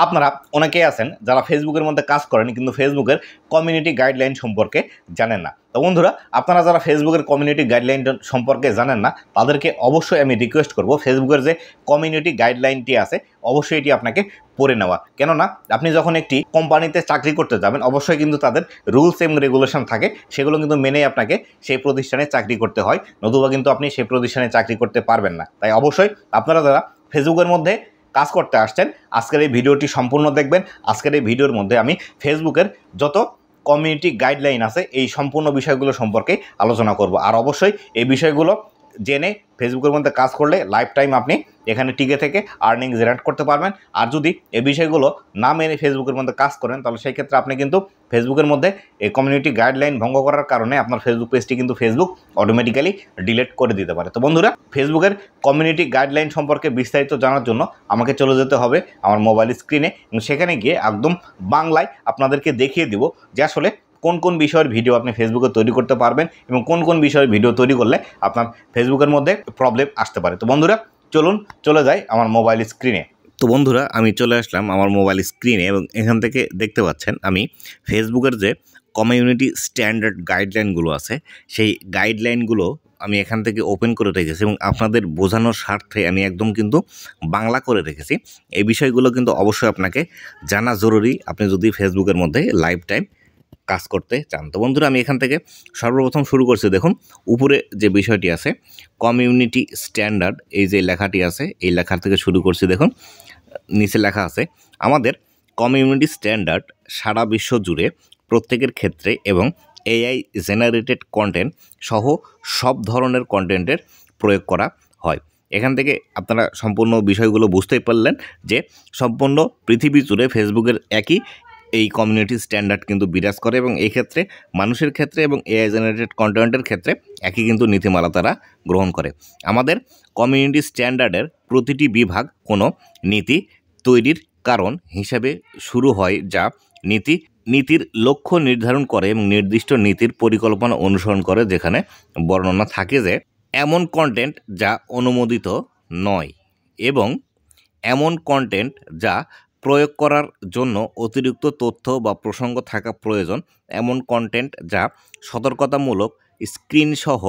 আপনারা অনেকেই আছেন যারা ফেসবুকের মধ্যে কাজ করেন কিন্তু ফেসবুকের কমিউনিটি গাইডলাইন সম্পর্কে জানেন না। তো বন্ধুরা, আপনারা যারা ফেসবুকের কমিউনিটি গাইডলাইন সম্পর্কে জানেন না তাদেরকে অবশ্যই আমি রিকোয়েস্ট করব ফেসবুকের যে কমিউনিটি গাইডলাইনটি আছে অবশ্যই এটি আপনাকে পড়ে নেওয়া। কেননা আপনি যখন একটি কোম্পানিতে চাকরি করতে যাবেন অবশ্যই কিন্তু তাদের রুলস এবং রেগুলেশন থাকে, সেগুলো কিন্তু মেনেই আপনাকে সেই প্রতিষ্ঠানে চাকরি করতে হয়, নতুবা কিন্তু আপনি সেই প্রতিষ্ঠানে চাকরি করতে পারবেন না। তাই অবশ্যই আপনারা যারা ফেসবুকের মধ্যে কাজ করতে আসছেন আজকের এই ভিডিওটি সম্পূর্ণ দেখবেন। আজকের এই ভিডিওর মধ্যে আমি ফেসবুকের যত কমিউনিটি গাইডলাইন আছে এই সম্পূর্ণ বিষয়গুলো সম্পর্কে আলোচনা করব। আর অবশ্যই এই বিষয়গুলো জেনে ফেসবুকের মধ্যে কাজ করলে লাইফ টাইম আপনি এখানে টিকে থেকে আর্নিং জেনারেট করতে পারবেন। আর যদি এই বিষয়গুলো না মেনে ফেসবুকের মধ্যে কাজ করেন তাহলে সেই ক্ষেত্রে আপনি কিন্তু ফেসবুকের মধ্যে এই কমিউনিটি গাইডলাইন ভঙ্গ করার কারণে আপনার ফেসবুক পেজটি কিন্তু ফেসবুক অটোমেটিক্যালি ডিলিট করে দিতে পারে। তো বন্ধুরা, ফেসবুকের কমিউনিটি গাইডলাইন সম্পর্কে বিস্তারিত জানার জন্য আমাকে চলে যেতে হবে আমার মোবাইল স্ক্রিনে এবং সেখানে গিয়ে একদম বাংলায় আপনাদেরকে দেখিয়ে দিব যে আসলে কোন কোন বিষয়ের ভিডিও আপনি ফেসবুকে তৈরি করতে পারবেন এবং কোন কোন বিষয়ের ভিডিও তৈরি করলে আপনার ফেসবুকের মধ্যে প্রবলেম আসতে পারে। তো বন্ধুরা চলুন চলে যাই আমার মোবাইল স্ক্রিনে। তো বন্ধুরা, আমি চলে আসলাম আমার মোবাইল স্ক্রিনে এবং এখান থেকে দেখতে পাচ্ছেন আমি ফেসবুকের যে কমিউনিটি স্ট্যান্ডার্ড গাইডলাইনগুলো আছে সেই গাইডলাইনগুলো আমি এখান থেকে ওপেন করে রেখেছি এবং আপনাদের বোঝানোর স্বার্থে আমি একদম কিন্তু বাংলা করে রেখেছি। এই বিষয়গুলো কিন্তু অবশ্যই আপনাকে জানা জরুরি আপনি যদি ফেসবুকের মধ্যে লাইফ টাইম কাজ করতে চান। তো বন্ধুরা, আমি এখান থেকে সর্বপ্রথম শুরু করছি। দেখুন উপরে যে বিষয়টি আছে কমিউনিটি স্ট্যান্ডার্ড, এই যে লেখাটি আছে এই লেখা থেকে শুরু করছি। দেখুন নিচে লেখা আছে আমাদের কমিউনিটি স্ট্যান্ডার্ড সারা বিশ্ব জুড়ে প্রত্যেকের ক্ষেত্রে এবং এআই জেনারেটেড কন্টেন্ট সহ সব ধরনের কন্টেন্টের প্রয়োগ করা হয়। এখান থেকে আপনারা সম্পূর্ণ বিষয়গুলো বুঝতেই পারলেন যে সম্পূর্ণ পৃথিবী জুড়ে ফেসবুকের একই এই কমিউনিটি স্ট্যান্ডার্ড কিন্তু বিরাজ করে এবং এই ক্ষেত্রে মানুষের ক্ষেত্রে এবং এআই জেনারেটেড কন্টেন্টের ক্ষেত্রে একই কিন্তু নীতিমালা তারা গ্রহণ করে। আমাদের কমিউনিটি স্ট্যান্ডার্ডের প্রতিটি বিভাগ কোনো নীতি তৈরির কারণ হিসেবে শুরু হয় যা নীতির লক্ষ্য নির্ধারণ করে এবং নির্দিষ্ট নীতির পরিকল্পনা অনুসরণ করে, যেখানে বর্ণনা থাকে যে এমন কন্টেন্ট যা অনুমোদিত নয় এবং এমন কন্টেন্ট যা প্রয়োগ করার জন্য অতিরিক্ত তথ্য বা প্রসঙ্গ থাকা প্রয়োজন, এমন কন্টেন্ট যা সতর্কতামূলক স্ক্রিনসহ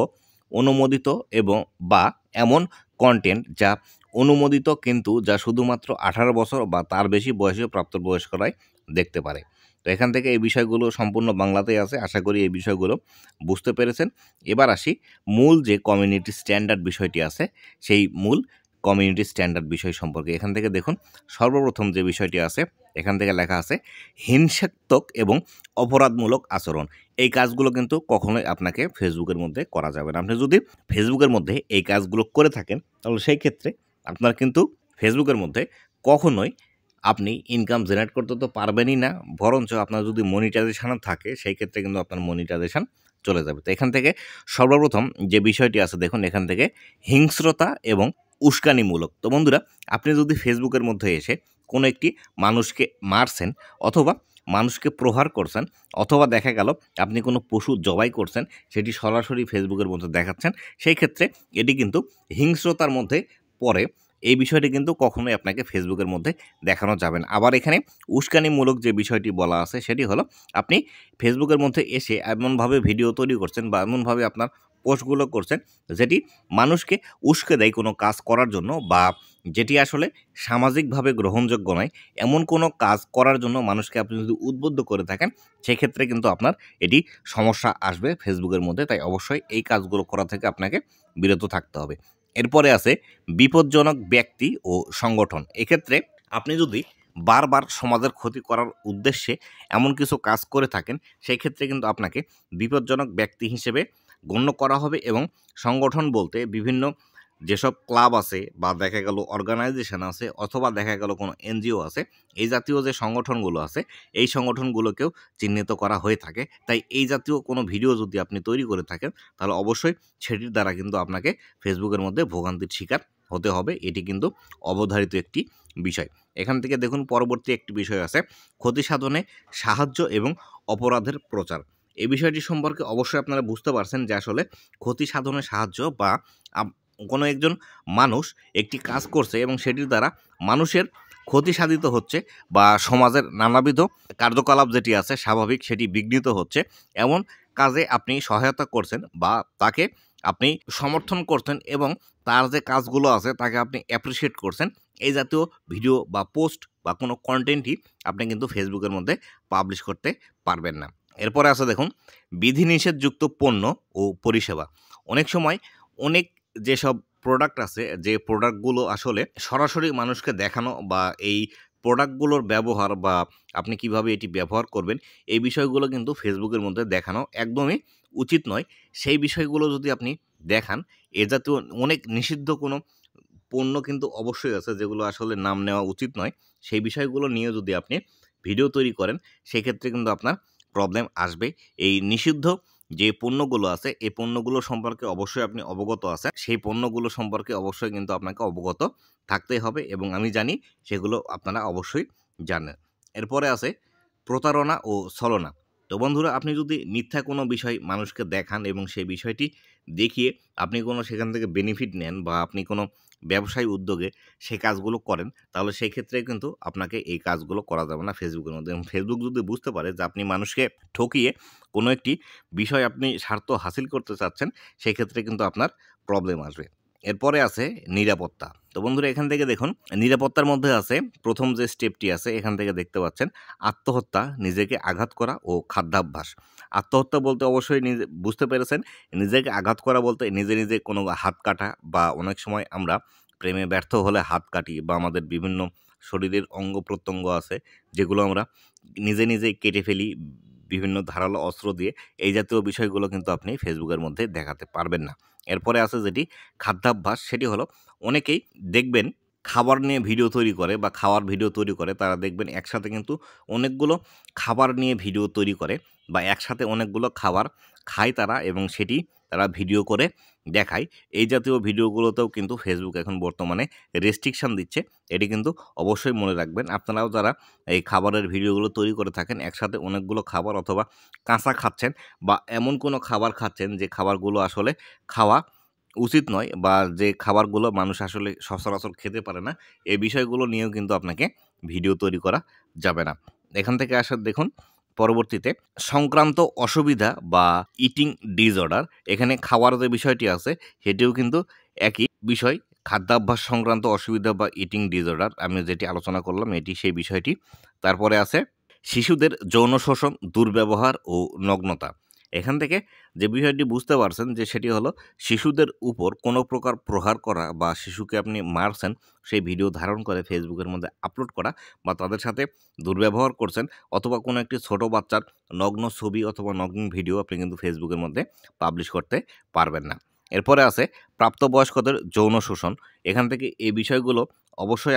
অনুমোদিত এবং বা এমন কন্টেন্ট যা অনুমোদিত কিন্তু যা শুধুমাত্র 18 বছর বা তার বেশি বয়সী প্রাপ্তবয়স্করাই দেখতে পারে। তো এখান থেকে এই বিষয়গুলো সম্পূর্ণ বাংলাতেই আছে, আশা করি এই বিষয়গুলো বুঝতে পেরেছেন। এবার আসি মূল যে কমিউনিটি স্ট্যান্ডার্ড বিষয়টি আছে সেই মূল কমিউনিটি স্ট্যান্ডার্ড বিষয় সম্পর্কে। এখান থেকে দেখুন সর্বপ্রথম যে বিষয়টি আছে এখান থেকে লেখা আছে হিংসাত্মক এবং অপরাধমূলক আচরণ। এই কাজগুলো কিন্তু কখনোই আপনাকে ফেসবুকের মধ্যে করা যাবে না। আপনি যদি ফেসবুকের মধ্যে এই কাজগুলো করে থাকেন তাহলে সেই ক্ষেত্রে আপনার কিন্তু ফেসবুকের মধ্যে কখনোই আপনি ইনকাম জেনারেট করতে তো পারবেনই না, বরঞ্চ আপনার যদি মনিটাইজেশন থাকে সেই ক্ষেত্রে কিন্তু আপনার মনিটাইজেশন চলে যাবে। তো এখান থেকে সর্বপ্রথম যে বিষয়টি আছে দেখুন এখান থেকে হিংস্রতা এবং উস্কানিমূলক। তো বন্ধুরা, আপনি যদি ফেসবুকের মধ্যে এসে কোনো একটি মানুষকে মারছেন অথবা মানুষকে প্রহার করছেন অথবা দেখা গেল আপনি কোনো পশু জবাই করছেন সেটি সরাসরি ফেসবুকের মধ্যে দেখাচ্ছেন, সেই ক্ষেত্রে এটি কিন্তু হিংস্রতার মধ্যে পড়ে। এই বিষয়টি কিন্তু কখনোই আপনাকে ফেসবুকের মধ্যে দেখানো যাবে না। আবার এখানে উস্কানিমূলক যে বিষয়টি বলা আছে সেটি হলো আপনি ফেসবুকের মধ্যে এসে এমনভাবে ভিডিও তৈরি করছেন বা এমনভাবে আপনার পোস্টগুলো করছেন যেটি মানুষকে উস্কে দেয় কোনো কাজ করার জন্য বা যেটি আসলে সামাজিকভাবে গ্রহণযোগ্য নয়, এমন কোনো কাজ করার জন্য মানুষকে আপনি যদি উদ্বুদ্ধ করে থাকেন সেক্ষেত্রে কিন্তু আপনার এটি সমস্যা আসবে ফেসবুকের মধ্যে। তাই অবশ্যই এই কাজগুলো করা থেকে আপনাকে বিরত থাকতে হবে। এরপরে আছে বিপজ্জনক ব্যক্তি ও সংগঠন। এক্ষেত্রে আপনি যদি বারবার সমাজের ক্ষতি করার উদ্দেশ্যে এমন কিছু কাজ করে থাকেন সেই ক্ষেত্রে কিন্তু আপনাকে বিপজ্জনক ব্যক্তি হিসেবে গণ্য করা হবে এবং সংগঠন বলতে বিভিন্ন যেসব ক্লাব আছে বা দেখা গেল অর্গানাইজেশন আছে অথবা দেখা গেল কোনো এনজিও আছে, এই জাতীয় যে সংগঠনগুলো আছে এই সংগঠনগুলোকেও চিহ্নিত করা হয়ে থাকে। তাই এই জাতীয় কোনো ভিডিও যদি আপনি তৈরি করে থাকেন তাহলে অবশ্যই সেটির দ্বারা কিন্তু আপনাকে ফেসবুকের মধ্যে ভোগান্তির শিকার হতে হবে। এটি কিন্তু অবধারিত একটি বিষয়। এখান থেকে দেখুন পরবর্তী একটি বিষয় আছে ক্ষতি সাধনে সাহায্য এবং অপরাধের প্রচার। এই বিষয়টি সম্পর্কে অবশ্যই আপনারা বুঝতে পারছেন যে আসলে ক্ষতি সাধনে সাহায্য বা কোনো একজন মানুষ একটি কাজ করছে এবং সেটির দ্বারা মানুষের ক্ষতি সাধিত হচ্ছে বা সমাজের নানাবিধ কার্যকলাপ যেটি আছে স্বাভাবিক সেটি বিঘ্নিত হচ্ছে, এমন কাজে আপনি সহায়তা করছেন বা তাকে আপনি সমর্থন করছেন এবং তার যে কাজগুলো আছে তাকে আপনি অ্যাপ্রিসিয়েট করছেন, এই জাতীয় ভিডিও বা পোস্ট বা কোনো কন্টেন্টই আপনি কিন্তু ফেসবুকের মধ্যে পাবলিশ করতে পারবেন না। এরপরে আছে দেখুন বিধিনিষেধযুক্ত পণ্য ও পরিষেবা। অনেক সময় অনেক যেসব প্রোডাক্ট আছে যে প্রোডাক্টগুলো আসলে সরাসরি মানুষকে দেখানো বা এই প্রোডাক্টগুলোর ব্যবহার বা আপনি কিভাবে এটি ব্যবহার করবেন এই বিষয়গুলো কিন্তু ফেসবুকের মধ্যে দেখানো একদমই উচিত নয়। সেই বিষয়গুলো যদি আপনি দেখান, এ জাতীয় অনেক নিষিদ্ধ কোনো পণ্য কিন্তু অবশ্যই আছে যেগুলো আসলে নাম নেওয়া উচিত নয়। সেই বিষয়গুলো নিয়ে যদি আপনি ভিডিও তৈরি করেন সেক্ষেত্রে কিন্তু আপনার প্রবলেম আসবে। এই নিষিদ্ধ যে পণ্যগুলো আছে এই পণ্যগুলো সম্পর্কে অবশ্যই আপনি অবগত আছেন, সেই পণ্যগুলো সম্পর্কে অবশ্যই কিন্তু আপনাকে অবগত থাকতেই হবে এবং আমি জানি সেগুলো আপনারা অবশ্যই জানেন। এরপরে আছে প্রতারণা ও ছলনা। তো বন্ধুরা, আপনি যদি মিথ্যা কোনো বিষয় মানুষকে দেখান এবং সেই বিষয়টি দেখিয়ে আপনি কোনো সেখান থেকে বেনিফিট নেন বা আপনি কোনো ব্যবসায়ী উদ্যোগে সেই কাজগুলো করেন, তাহলে সেই ক্ষেত্রে কিন্তু আপনাকে এই কাজগুলো করা যাবে না ফেসবুকের মধ্যে। এবং ফেসবুক যদি বুঝতে পারে যে আপনি মানুষকে ঠকিয়ে কোনো একটি বিষয় আপনি স্বার্থ হাসিল করতে চাচ্ছেন, সেই ক্ষেত্রে কিন্তু আপনার প্রবলেম আসবে। এরপরে আছে নিরাপত্তা। তো বন্ধুরা, এখান থেকে দেখুন নিরাপত্তার মধ্যে আছে প্রথম যে স্টেপটি আছে এখান থেকে দেখতে পাচ্ছেন আত্মহত্যা, নিজেকে আঘাত করা ও খাদ্যাভ্যাস। আত্মহত্যা বলতে অবশ্যই নিজে বুঝতে পেরেছেন, নিজেকে আঘাত করা বলতে নিজে নিজে কোনো হাত কাটা বা অনেক সময় আমরা প্রেমে ব্যর্থ হলে হাত কাটি বা আমাদের বিভিন্ন শরীরের অঙ্গ প্রত্যঙ্গ আছে যেগুলো আমরা নিজে নিজেই কেটে ফেলি বিভিন্ন ধারালো অস্ত্র দিয়ে। এই জাতীয় বিষয়গুলো কিন্তু আপনি ফেসবুকের মধ্যে দেখাতে পারবেন না। এরপরে আছে যেটি খাদ্যাভ্যাস, সেটি হলো অনেকেই দেখবেন খাবার নিয়ে ভিডিও তৈরি করে বা খাওয়ার ভিডিও তৈরি করে, তারা দেখবেন একসাথে কিন্তু অনেকগুলো খাবার নিয়ে ভিডিও তৈরি করে বা একসাথে অনেকগুলো খাবার খায় তারা এবং সেটি তারা ভিডিও করে দেখায়। এই জাতীয় ভিডিওগুলোতেও কিন্তু ফেসবুক এখন বর্তমানে রেস্ট্রিকশান দিচ্ছে। এটি কিন্তু অবশ্যই মনে রাখবেন। আপনারাও যারা এই খাবারের ভিডিওগুলো তৈরি করে থাকেন, একসাথে অনেকগুলো খাবার অথবা কাঁচা খাচ্ছেন বা এমন কোনো খাবার খাচ্ছেন যে খাবারগুলো আসলে খাওয়া উচিত নয় বা যে খাবারগুলো মানুষ আসলে সচরাচর খেতে পারে না, এই বিষয়গুলো নিয়েও কিন্তু আপনাকে ভিডিও তৈরি করা যাবে না। এখান থেকে আসা দেখুন পরবর্তীতে সংক্রান্ত অসুবিধা বা ইটিং ডিসঅর্ডার। এখানে খাওয়ার যে বিষয়টি আছে সেটিও কিন্তু একই বিষয়, খাদ্যাভ্যাস সংক্রান্ত অসুবিধা বা ইটিং ডিসঅর্ডার আমি যেটি আলোচনা করলাম এটি সেই বিষয়টি। তারপরে আছে শিশুদের যৌন শোষণ, দুর্ব্যবহার ও নগ্নতা। এখান থেকে যে বিষয়টি বুঝতে পারছেন যে সেটি হলো শিশুদের উপর কোনো প্রকার প্রহার করা বা শিশুকে আপনি মারছেন সেই ভিডিও ধারণ করে ফেসবুকের মধ্যে আপলোড করা বা তাদের সাথে দুর্ব্যবহার করছেন অথবা কোনো একটি ছোট বাচ্চার নগ্ন ছবি অথবা নগ্ন ভিডিও আপনি কিন্তু ফেসবুকের মধ্যে পাবলিশ করতে পারবেন না। এরপরে আছে প্রাপ্তবয়স্কদের যৌন শোষণ। এখান থেকে এই বিষয়গুলো অবশ্যই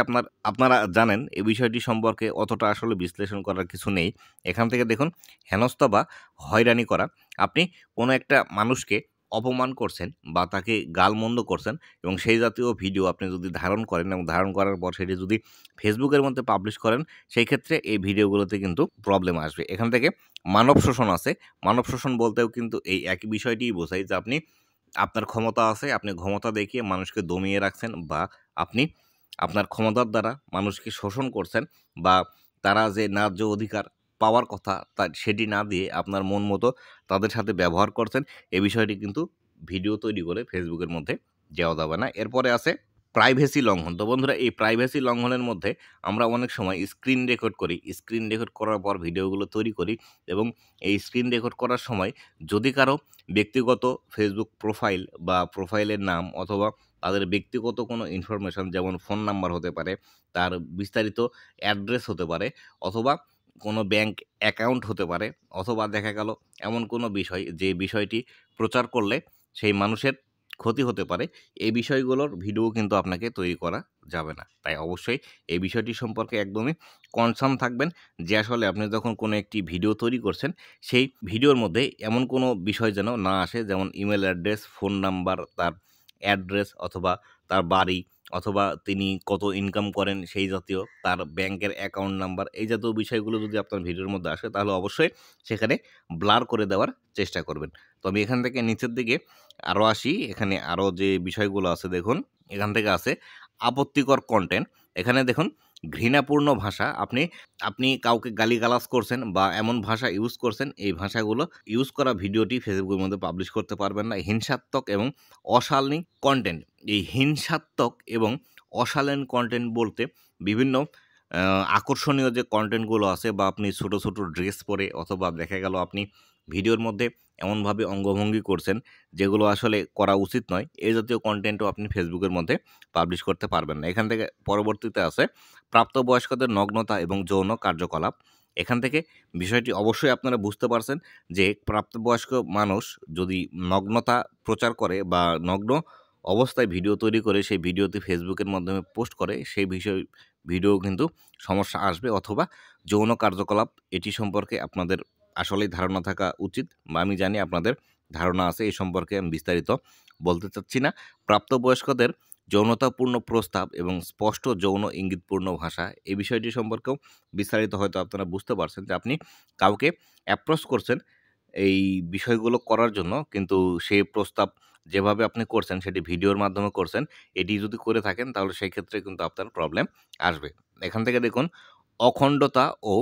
আপনারা জানেন, এই বিষয়টি সম্পর্কে অতটা আসলে বিশ্লেষণ করার কিছু নেই। এখান থেকে দেখুন হেনস্থা বা হয়রানি করা। আপনি কোনো একটা মানুষকে অপমান করছেন বা তাকে গালমন্দ করছেন এবং সেই জাতীয় ভিডিও আপনি যদি ধারণ করেন এবং ধারণ করার পর সেটি যদি ফেসবুকের মধ্যে পাবলিশ করেন, সেই ক্ষেত্রে এই ভিডিওগুলোতে কিন্তু প্রবলেম আসবে। এখান থেকে মানব শোষণ আছে। মানব শোষণ বলতেও কিন্তু এই একই বিষয়টিই বোঝায় যে আপনি আপনার ক্ষমতা আছে, আপনি ক্ষমতা দেখিয়ে মানুষকে দমিয়ে রাখছেন বা আপনি আপনার ক্ষমতার দ্বারা মানুষকে শোষণ করছেন বা তারা যে ন্যায্য অধিকার পাওয়ার কথা তা সেটি না দিয়ে আপনার মন মতো তাদের সাথে ব্যবহার করছেন। এই বিষয়টি কিন্তু ভিডিও তৈরি করে ফেসবুকের মধ্যে দেওয়া যাবে না। এরপরে আছে প্রাইভেসি লঙ্ঘন। তো বন্ধুরা, এই প্রাইভেসি লঙ্ঘনের মধ্যে আমরা অনেক সময় স্ক্রিন রেকর্ড করি। স্ক্রিন রেকর্ড করার পর ভিডিওগুলো তৈরি করি এবং এই স্ক্রিন রেকর্ড করার সময় যদি কারো ব্যক্তিগত ফেসবুক প্রোফাইল বা প্রোফাইলের নাম অথবা তাদের ব্যক্তিগত কোনো ইনফরমেশন যেমন ফোন নাম্বার হতে পারে, তার বিস্তারিত অ্যাড্রেস হতে পারে অথবা কোনো ব্যাংক অ্যাকাউন্ট হতে পারে অথবা দেখা গেল এমন কোনো বিষয় যে বিষয়টি প্রচার করলে সেই মানুষের ক্ষতি হতে পারে, এই বিষয়গুলোর ভিডিও কিন্তু আপনাকে তৈরি করা যাবে না। তাই অবশ্যই এই বিষয়টি সম্পর্কে একদমই কনসার্ন থাকবেন যে আসলে আপনি যখন কোনো একটি ভিডিও তৈরি করছেন সেই ভিডিওর মধ্যে এমন কোনো বিষয় যেন না আসে যেমন ইমেল অ্যাড্রেস, ফোন নাম্বার, তার অ্যাড্রেস অথবা তার বাড়ি অথবা তিনি কত ইনকাম করেন সেই জাতীয়, তার ব্যাংকের অ্যাকাউন্ট নাম্বার, এই জাতীয় বিষয়গুলো যদি আপনার ভিডিওর মধ্যে আসে তাহলে অবশ্যই সেখানে ব্লার করে দেওয়ার চেষ্টা করবেন। তো আমি এখান থেকে নিচের দিকে আরও আসি, এখানে আরও যে বিষয়গুলো আছে দেখুন, এখান থেকে আছে আপত্তিকর কন্টেন্ট। এখানে দেখুন ঘৃণাপূর্ণ ভাষা আপনি কাউকে গালিগালাজ করছেন বা এমন ভাষা ইউজ করছেন, এই ভাষাগুলো ইউজ করা ভিডিওটি ফেসবুকের মধ্যে পাবলিশ করতে পারবেন না। হিংসাত্মক এবং অশালীন কন্টেন্ট, এই হিংসাত্মক এবং অশালীন কন্টেন্ট বলতে বিভিন্ন আকর্ষণীয় যে কন্টেন্টগুলো আছে, বা আপনি ছোট ছোট ড্রেস পরে অথবা দেখা গেল আপনি ভিডিওর মধ্যে এমনভাবে অঙ্গভঙ্গি করছেন যেগুলো আসলে করা উচিত নয়, এই জাতীয় কন্টেন্টও আপনি ফেসবুকের মধ্যে পাবলিশ করতে পারবেন না। এখান থেকে পরবর্তীতে আছে প্রাপ্তবয়স্কদের নগ্নতা এবং যৌন কার্যকলাপ। এখান থেকে বিষয়টি অবশ্যই আপনারা বুঝতে পারছেন যে প্রাপ্তবয়স্ক মানুষ যদি নগ্নতা প্রচার করে বা নগ্ন অবস্থায় ভিডিও তৈরি করে সেই ভিডিওটি ফেসবুকের মাধ্যমে পোস্ট করে, সেই ভিডিও কিন্তু সমস্যা আসবে, অথবা যৌন কার্যকলাপ এটি সম্পর্কে আপনাদের আসলেই ধারণা থাকা উচিত, বা আমি জানি আপনাদের ধারণা আছে, এই সম্পর্কে আমি বিস্তারিত বলতে চাচ্ছি না। প্রাপ্তবয়স্কদের যৌনতাপূর্ণ প্রস্তাব এবং স্পষ্ট যৌন ইঙ্গিতপূর্ণ ভাষা, এই বিষয়টি সম্পর্কেও বিস্তারিত হয়তো আপনারা বুঝতে পারছেন যে আপনি কাউকে অ্যাপ্রোচ করছেন এই বিষয়গুলো করার জন্য, কিন্তু সেই প্রস্তাব যেভাবে আপনি করছেন সেটি ভিডিওর মাধ্যমে করছেন, এটি যদি করে থাকেন তাহলে সেই ক্ষেত্রে কিন্তু আপনার প্রবলেম আসবে। এখান থেকে দেখুন অখণ্ডতা ও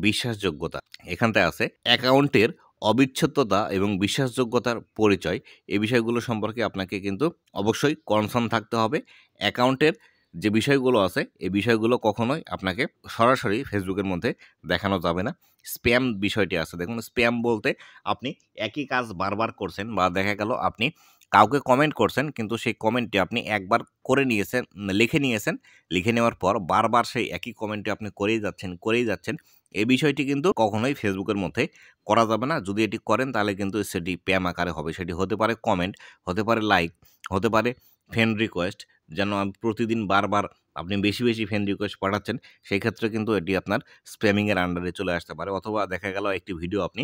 বিশ্বাসযোগ্যতা, এখানটায় আছে অ্যাকাউন্টের অবিচ্ছেদ্যতা এবং বিশ্বাসযোগ্যতার পরিচয়, এই বিষয়গুলো সম্পর্কে আপনাকে কিন্তু অবশ্যই কনসার্ন থাকতে হবে। অ্যাকাউন্টের যে বিষয়গুলো আছে এই বিষয়গুলো কখনোই আপনাকে সরাসরি ফেসবুকের মধ্যে দেখানো যাবে না। স্প্যাম বিষয়টি আছে, দেখুন স্প্যাম বলতে আপনি একই কাজ বারবার করছেন, বা দেখা গেল আপনি কাউকে কমেন্ট করছেন কিন্তু সেই কমেন্টটি আপনি একবার করে নিয়েছেন, লিখে নেওয়ার পর বারবার সেই একই কমেন্টটি আপনি করেই যাচ্ছেন, এই বিষয়টি কিন্তু কখনোই ফেসবুকের মধ্যে করা যাবে না। যদি এটি করেন তাহলে কিন্তু সেটি স্প্যাম আকারে হবে, সেটি হতে পারে কমেন্ট, হতে পারে লাইক, হতে পারে ফ্রেন্ড রিকোয়েস্ট, যেন প্রতিদিন বারবার আপনি বেশি ফ্রেন্ড রিকোয়েস্ট পাঠাচ্ছেন, সেই ক্ষেত্রে কিন্তু এটি আপনার স্প্যামিংয়ের আন্ডারে চলে আসতে পারে। অথবা দেখা গেল একটি ভিডিও আপনি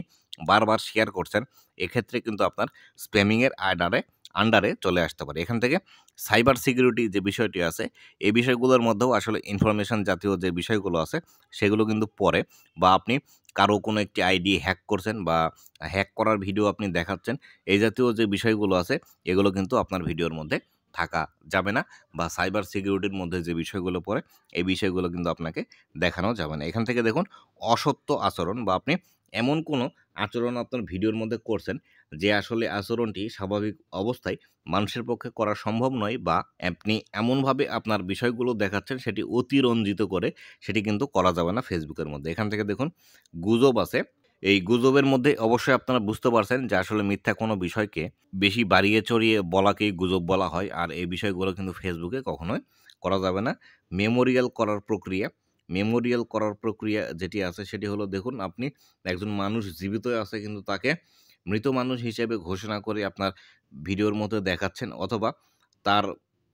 বারবার শেয়ার করছেন, এক্ষেত্রে কিন্তু আপনার স্প্যামিংয়ের আন্ডারে চলে আসতে পারে। এখান থেকে সাইবার সিকিউরিটি যে বিষয়টি আছে এই বিষয়গুলোর মধ্যেও আসলে ইনফরমেশন জাতীয় যে বিষয়গুলো আছে সেগুলো কিন্তু পড়ে, বা আপনি কারো কোনো একটি আইডি হ্যাক করছেন বা হ্যাক করার ভিডিও আপনি দেখাচ্ছেন, এই জাতীয় যে বিষয়গুলো আছে এগুলো কিন্তু আপনার ভিডিওর মধ্যে থাকা যাবে না, বা সাইবার সিকিউরিটির মধ্যে যে বিষয়গুলো পড়ে এই বিষয়গুলো কিন্তু আপনাকে দেখানো যাবে না। এখান থেকে দেখুন অসত্য আচরণ, বা আপনি এমন কোনো আচরণ আপনার ভিডিওর মধ্যে করছেন যে আসলে আচরণটি স্বাভাবিক অবস্থায় মানুষের পক্ষে করা সম্ভব নয়, বা আপনি এমনভাবে আপনার বিষয়গুলো দেখাচ্ছেন সেটি অতিরঞ্জিত করে, সেটি কিন্তু করা যাবে না ফেসবুকের মধ্যে। এখান থেকে দেখুন গুজব আছে, এই গুজবের মধ্যে অবশ্যই আপনারা বুঝতে পারছেন যে আসলে মিথ্যা কোনো বিষয়কে বেশি বাড়িয়ে চড়িয়ে বলাকেই গুজব বলা হয়, আর এই বিষয়গুলো কিন্তু ফেসবুকে কখনোই করা যাবে না। মেমোরিয়াল করার প্রক্রিয়া যেটি আছে সেটি হলো, দেখুন আপনি একজন মানুষ জীবিত আছে কিন্তু তাকে মৃত মানুষ হিসেবে ঘোষণা করে আপনার ভিডিওর মধ্যে দেখাচ্ছেন, অথবা তার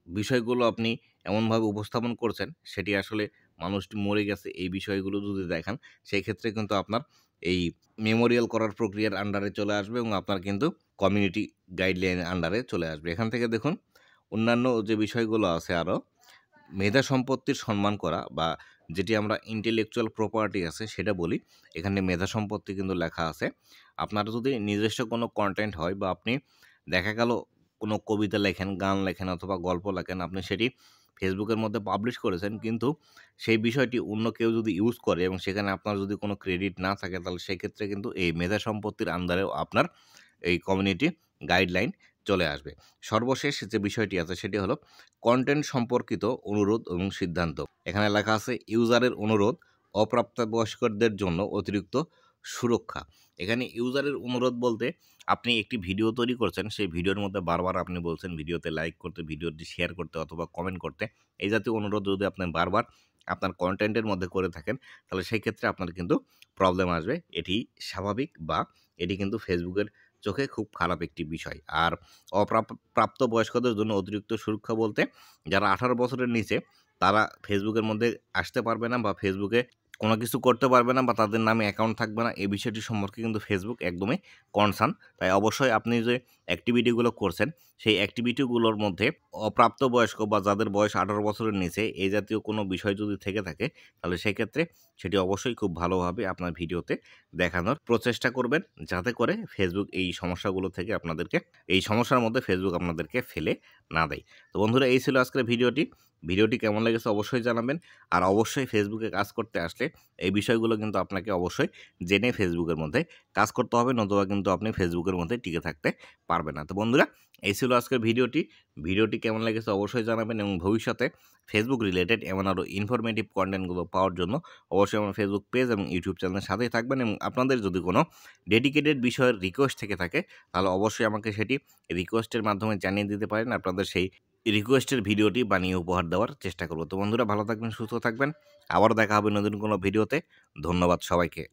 বিষয়গুলো আপনি এমনভাবে উপস্থাপন করছেন সেটি আসলে মানুষটি মরে গেছে, এই বিষয়গুলো যদি দেখান সেই ক্ষেত্রে কিন্তু আপনার এই মেমোরিয়াল করার প্রক্রিয়ার আন্ডারে চলে আসবে এবং আপনার কিন্তু কমিউনিটি গাইডলাইনের আন্ডারে চলে আসবে। এখান থেকে দেখুন অন্যান্য যে বিষয়গুলো আছে আরও মেধা সম্পত্তির সম্মান করা, বা যেটি আমরা ইন্টেলেকচুয়াল প্রপার্টি আছে সেটা বলি, এখানে মেধা সম্পত্তি কিন্তু লেখা আছে। আপনার যদি নিজস্ব কোনো কন্টেন্ট হয়, বা আপনি দেখা গেল কোনো কবিতা লেখেন, গান লেখেন অথবা গল্প লেখেন, আপনি সেটি ফেসবুকের মধ্যে পাবলিশ করেছেন, কিন্তু সেই বিষয়টি অন্য কেউ যদি ইউজ করে এবং সেখানে আপনার যদি কোনো ক্রেডিট না থাকে তাহলে সেই ক্ষেত্রে কিন্তু এই মেধা সম্পত্তির আন্ডারেও আপনার এই কমিউনিটি গাইডলাইন চলে আসবে। সর্বশেষ যে বিষয়টি আছে সেটি হলো কন্টেন্ট সম্পর্কিত অনুরোধ এবং সিদ্ধান্ত। এখানে লেখা আছে ইউজারের অনুরোধ অপ্রাপ্তবয়স্কদের জন্য অতিরিক্ত সুরক্ষা। এখানে ইউজারের অনুরোধ বলতে আপনি একটি ভিডিও তৈরি করছেন, সেই ভিডিওর মধ্যে বারবার আপনি বলছেন ভিডিওতে লাইক করতে, ভিডিওটি শেয়ার করতে অথবা কমেন্ট করতে, এই জাতীয় অনুরোধ যদি আপনি বারবার আপনার কন্টেন্টের মধ্যে করে থাকেন তাহলে সেই ক্ষেত্রে আপনার কিন্তু প্রবলেম আসবে, এটি স্বাভাবিক, বা এটি কিন্তু ফেসবুকের চোখে খুব খারাপ একটি বিষয়। আর প্রাপ্তবয়স্কদের জন্য অতিরিক্ত সুরক্ষা বলতে যারা 18 বছরের নিচে তারা ফেসবুকের মধ্যে আসতে পারবে না, বা ফেসবুকে কোনো কিছু করতে পারবে না, বা তাদের নামে অ্যাকাউন্ট থাকবে না, এই বিষয়টি সম্পর্কে কিন্তু ফেসবুক একদমই কনসার্ন। তাই অবশ্যই আপনি যে অ্যাক্টিভিটিগুলো করছেন সেই অ্যাক্টিভিটিগুলোর মধ্যে অপ্রাপ্তবয়স্ক বা যাদের বয়স 18 বছরের নিচে এই জাতীয় কোনো বিষয় যদি থেকে থাকে তাহলে সেক্ষেত্রে সেটি অবশ্যই খুব ভালোভাবে আপনার ভিডিওতে দেখানোর প্রচেষ্টা করবেন, যাতে করে ফেসবুক এই সমস্যাগুলো থেকে এই সমস্যার মধ্যে ফেসবুক আপনাদেরকে ফেলে না দেয়। তো বন্ধুরা, এই ছিল আজকের ভিডিওটি। ভিডিওটি কেমন লেগেছে অবশ্যই জানাবেন। আর অবশ্যই ফেসবুকে কাজ করতে আসলে এই বিষয়গুলো কিন্তু আপনাকে অবশ্যই জেনে ফেসবুকের মধ্যে কাজ করতে হবে, নতুবা কিন্তু আপনি ফেসবুকের মধ্যে টিকে থাকতে পারবেন না। তো বন্ধুরা, এই ছিল আজকের ভিডিওটি কেমন লেগেছে অবশ্যই জানাবেন, এবং ভবিষ্যতে ফেসবুক রিলেটেড এমন আরও ইনফরমেটিভ কন্টেন্টগুলো পাওয়ার জন্য অবশ্যই আমার ফেসবুক পেজ এবং ইউটিউব চ্যানেলের সাথেই থাকবেন। এবং আপনাদের যদি কোনো ডেডিকেটেড বিষয়ের রিকোয়েস্ট থেকে থাকে তাহলে অবশ্যই আমাকে সেটি রিকোয়েস্টের মাধ্যমে জানিয়ে দিতে পারেন। আপনাদের সেই রিকোয়েস্টের ভিডিওটি বানিয়ে উপহার দেওয়ার চেষ্টা করব। তো বন্ধুরা, ভালো থাকবেন, সুস্থ থাকবেন, আবার দেখা হবে নতুন কোনো ভিডিওতে। ধন্যবাদ সবাইকে।